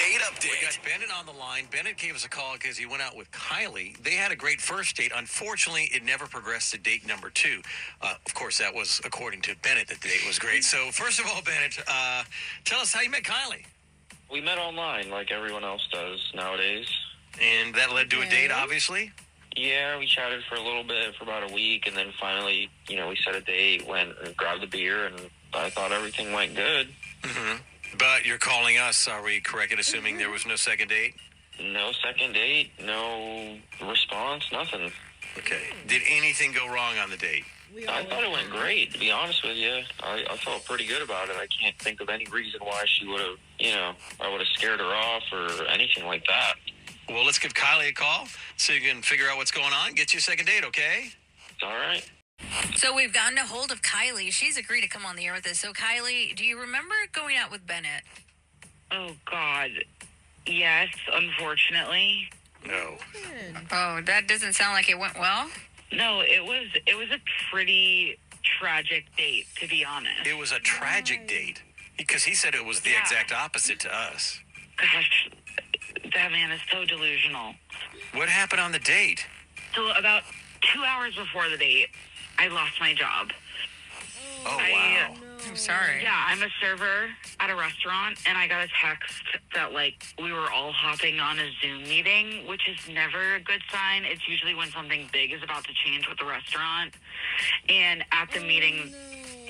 date update. We got Bennett on the line. Bennett gave us a call because he went out with Kylie. They had a great first date. Unfortunately, it never progressed to date number 2. Of course, that was according to Bennett that the date was great. So, first of all, Bennett, tell us how you met Kylie. We met online like everyone else does nowadays. And that led to a date, obviously? Yeah, we chatted for a little bit, for about a week, and then finally, we set a date, went and grabbed a beer, and I thought everything went good. Mm-hmm. But you're calling us, are we correct in assuming there was no second date? No second date, no response, nothing. Okay. Did anything go wrong on the date? I thought it went great, to be honest with you. I felt pretty good about it. I can't think of any reason why she would have, I would have scared her off or anything like that. Well, let's give Kylie a call so you can figure out what's going on. Get you a second date, okay? All right. So we've gotten a hold of Kylie. She's agreed to come on the air with us. So, Kylie, do you remember going out with Bennett? Oh, God. Yes, unfortunately. No. Oh, that doesn't sound like it went well? No, it was a pretty tragic date, to be honest. It was a tragic date because he said it was the exact opposite to us. Gosh, that man is so delusional. What happened on the date? So about 2 hours before the date, I lost my job. Oh, wow. I'm sorry. Yeah, I'm a server at a restaurant, and I got a text that, we were all hopping on a Zoom meeting, which is never a good sign. It's usually when something big is about to change with the restaurant. And at the meeting,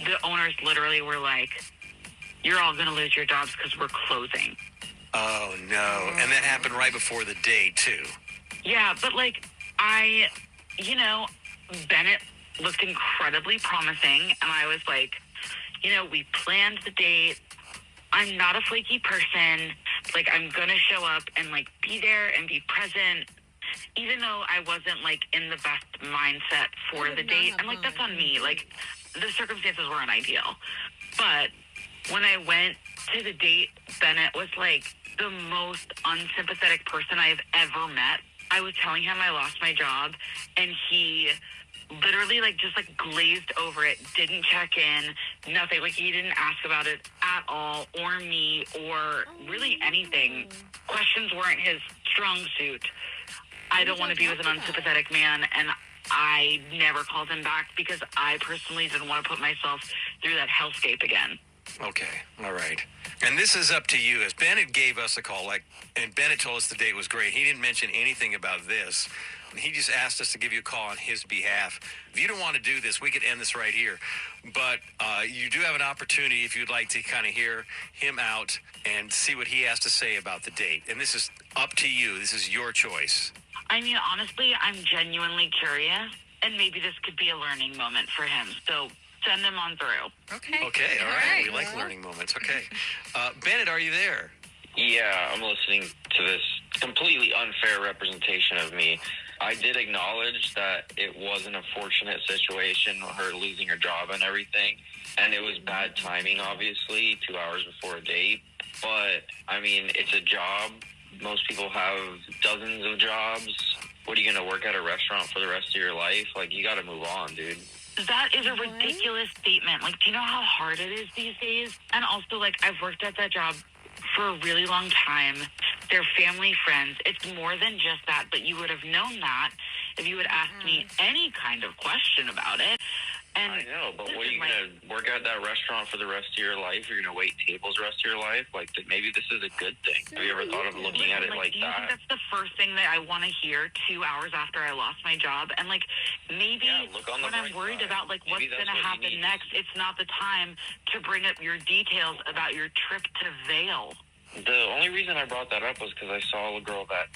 the owners literally were like, "You're all going to lose your jobs because we're closing." Oh, no. And that happened right before the date, too. Yeah, but, Bennett looked incredibly promising, and I was like, we planned the date. I'm not a flaky person. I'm going to show up and, be there and be present, even though I wasn't, in the best mindset for the date. And, that's on me. The circumstances weren't ideal. But when I went to the date, Bennett was, the most unsympathetic person I've ever met. I was telling him I lost my job, and he literally just glazed over it, didn't check in, nothing. He didn't ask about it at all, or me, or really anything. Questions weren't his strong suit. I don't want to be with an unsympathetic man, and I never called him back because I personally didn't want to put myself through that hellscape again. Okay, all right. And this is up to you. As Bennett gave us a call, and Bennett told us the date was great. He didn't mention anything about this. He just asked us to give you a call on his behalf. If you don't want to do this, we could end this right here. But you do have an opportunity if you'd like to kind of hear him out and see what he has to say about the date. And this is up to you. This is your choice. I mean, honestly, I'm genuinely curious, and maybe this could be a learning moment for him. So send him on through. Okay. Okay, all right. We like learning moments. Okay. Bennett, are you there? Yeah, I'm listening to this completely unfair representation of me. I did acknowledge that it was an unfortunate situation, her losing her job and everything, and it was bad timing, obviously, 2 hours before a date. But, it's a job. Most people have dozens of jobs. What, are you going to work at a restaurant for the rest of your life? You got to move on, dude. That is a ridiculous statement. Do you know how hard it is these days? And also, I've worked at that job for a really long time. They're family friends. It's more than just that, but you would have known that if you had asked me any kind of question about it. And I know, but what, are you going to work at that restaurant for the rest of your life? You're going to wait tables the rest of your life? Maybe this is a good thing. Have you ever thought of looking at it like do you that? think that's the first thing that I want to hear 2 hours after I lost my job? And, maybe when I'm worried about, what's going to happen next, it's not the time to bring up your details about your trip to Vail. The only reason I brought that up was because I saw a girl that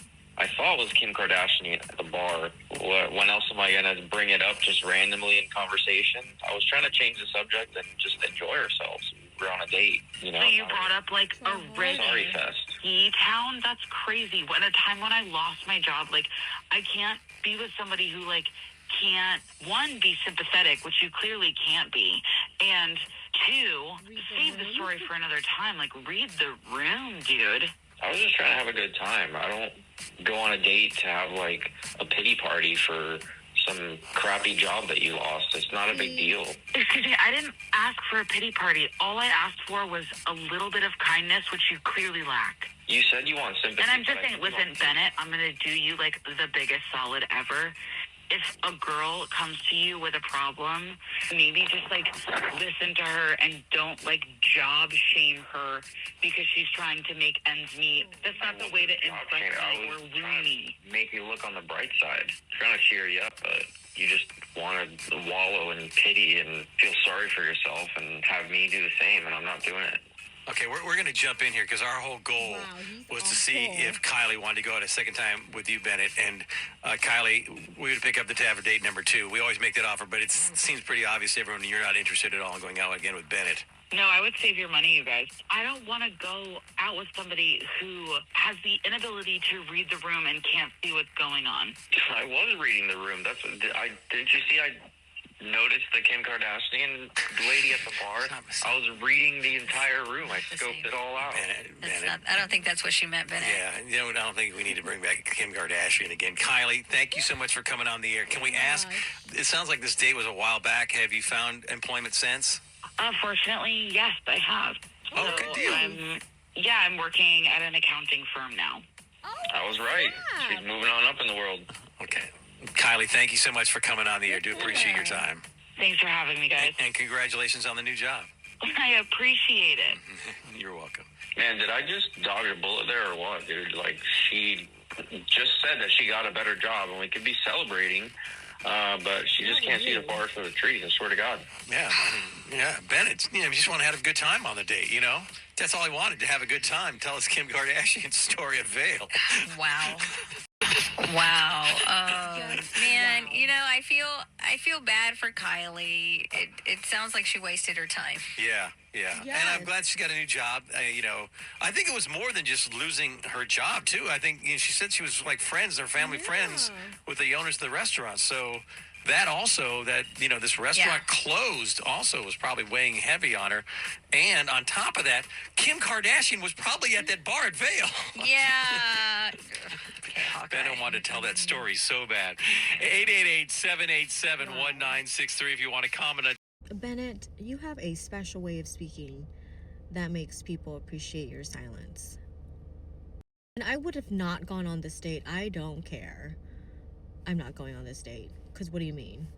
I thought was Kim Kardashian at the bar. When else am I going to bring it up just randomly in conversation? I was trying to change the subject and just enjoy ourselves. We're on a date, So you brought up, a reggae ski town? That's crazy. At a time when I lost my job, I can't be with somebody who, can't, one, be sympathetic, which you clearly can't be, and two, save the story for another time. Read the room, dude. I was just trying to have a good time. I don't go on a date to have, a pity party for some crappy job that you lost. It's not a big deal. Excuse me, I didn't ask for a pity party. All I asked for was a little bit of kindness, which you clearly lack. You said you want sympathy. And I'm just saying, listen, Bennett, I'm going to do you like the biggest solid ever. If a girl comes to you with a problem, maybe just like listen to her and don't like job shame her because she's trying to make ends meet. That's not the way to insult me or ruin me. Make you look on the bright side. Trying to cheer you up, but you just want to wallow in pity and feel sorry for yourself and have me do the same, and I'm not doing it. Okay, we're going to jump in here because our whole goal was to see if Kylie wanted to go out a second time with you, Bennett. And Kylie, we would pick up the tab for date number 2. We always make that offer, but it seems pretty obvious to everyone you're not interested at all in going out again with Bennett. No, I would save your money, you guys. I don't want to go out with somebody who has the inability to read the room and can't see what's going on. I was reading the room. Didn't you see I noticed the Kim Kardashian lady at the bar? I was reading the entire room. I scoped it all out. Bennett. I don't think that's what she meant, Bennett. Yeah, I don't think we need to bring back Kim Kardashian again. Kylie, thank you so much for coming on the air. Can we ask, it sounds like this date was a while back. Have you found employment since? Fortunately, yes, I have. Oh, good deal. I'm working at an accounting firm now. I was right. She's moving on up in the world. Okay. Kylie, thank you so much for coming on the air. Do appreciate your time. Thanks for having me, guys. And congratulations on the new job. I appreciate it. You're welcome. Man, did I just dodge a bullet there or what, dude? Like, she just said that she got a better job, and we could be celebrating, but she just can't see the forest for the trees, I swear to God. Yeah, Bennett, you just want to have a good time on the date, That's all I wanted, to have a good time. Tell us Kim Kardashian's story of Vail. Wow. Wow. Man, I feel bad for Kylie. It sounds like she wasted her time. Yeah. And I'm glad she got a new job. I think it was more than just losing her job, too. I think she said she was like friends, their family friends with the owners of the restaurant. So that also, this restaurant closed also was probably weighing heavy on her. And on top of that, Kim Kardashian was probably at that bar at Vail. Yeah. Benno wanted to tell that story so bad. 888-787-1963 if you want to comment on. Bennett, you have a special way of speaking that makes people appreciate your silence. And I would have not gone on this date. I don't care. I'm not going on this date. Because what do you mean?